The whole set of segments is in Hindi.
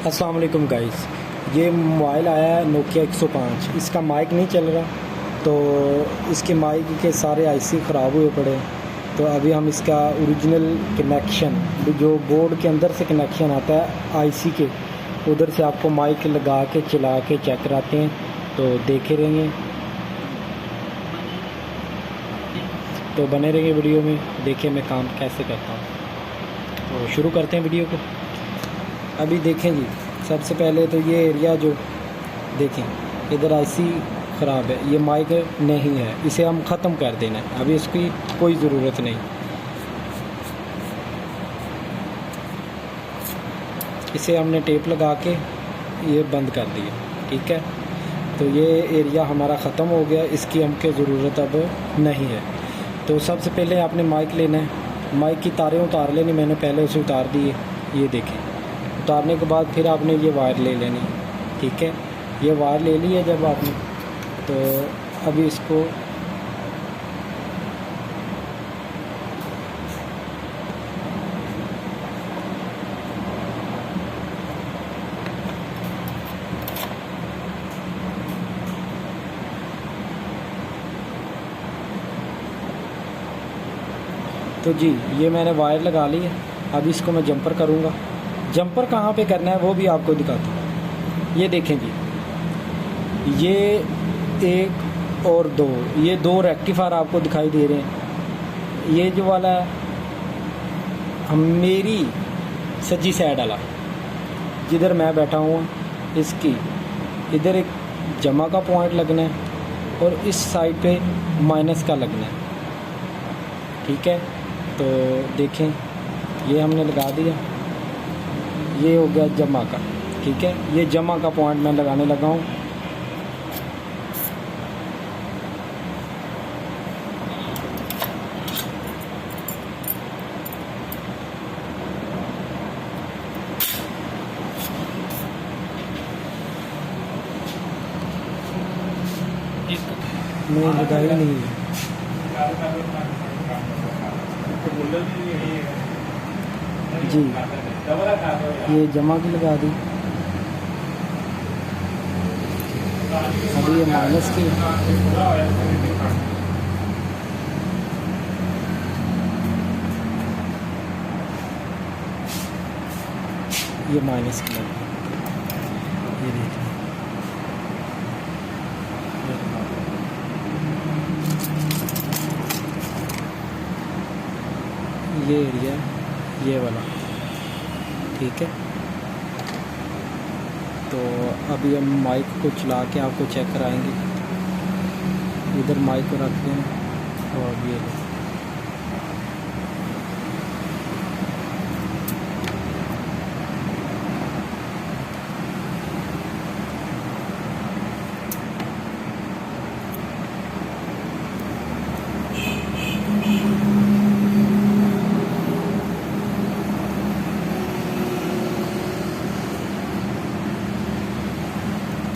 अस्सलाम वालेकुम गाइस, ये मोबाइल आया है नोकिया 105। इसका माइक नहीं चल रहा, तो इसके माइक के सारे आईसी ख़राब हुए पड़े हैं। तो अभी हम इसका ओरिजिनल कनेक्शन जो बोर्ड के अंदर से कनेक्शन आता है आईसी के, उधर से आपको माइक लगा के चला के चेक कराते हैं। तो देखे रहेंगे, तो बने रहेंगे वीडियो में, देखिए मैं काम कैसे करता हूँ। तो शुरू करते हैं वीडियो को। अभी देखें जी, सबसे पहले तो ये एरिया जो देखें, इधर आईसी ख़राब है, ये माइक नहीं है, इसे हम ख़त्म कर देना है, अभी इसकी कोई ज़रूरत नहीं। इसे हमने टेप लगा के ये बंद कर दिया, ठीक है। तो ये एरिया हमारा ख़त्म हो गया, इसकी हमको ज़रूरत अब नहीं है। तो सबसे पहले आपने माइक लेना है, माइक की तारें उतार लेनी, मैंने पहले उसे उतार दिए, ये देखें। उतारने के बाद फिर आपने ये वायर ले लेनी, ठीक है। ये वायर ले ली है जब आपने, तो अभी इसको तो जी ये मैंने वायर लगा ली है। अब इसको मैं जंपर करूँगा। जंपर कहाँ पे करना है वो भी आपको दिखाता हूँ। ये देखें जी, ये एक और दो, ये दो रेक्टिफायर आपको दिखाई दे रहे हैं। ये जो वाला है हम मेरी सज्जी साइड वाला, जिधर मैं बैठा हुआ, इसकी इधर एक जमा का पॉइंट लगना है और इस साइड पे माइनस का लगना है, ठीक है। तो देखें, ये हमने लगा दिया, ये हो गया जमा का, ठीक है। ये जमा का पॉइंट मैं लगाने लगा हूँ। मैं लगाई नहीं, जी ये जमा की लगा दी। अभी ये माइनस की, ये माइनस की लगी, ये देखिए। ये एरिया, ये वाला, ठीक है। तो अभी हम माइक को चला के आपको चेक कराएंगे। इधर माइक को रखते हैं और ये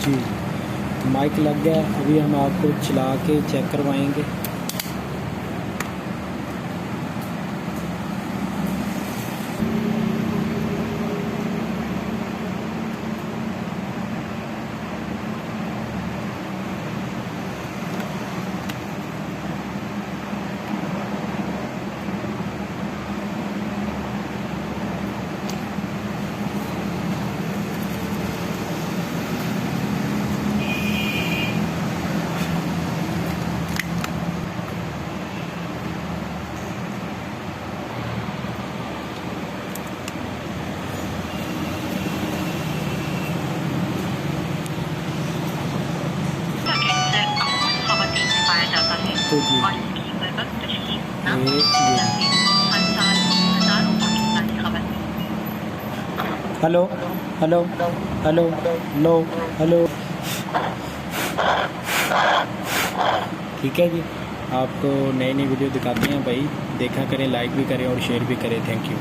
जी माइक लग गया। अभी हम आपको चला के चेक करवाएंगे। तो जी हेलो हेलो हेलो लो हेलो, ठीक है जी। आपको नई नई वीडियो दिखाते हैं भाई, देखा करें, लाइक भी करें और शेयर भी करें। Thank you.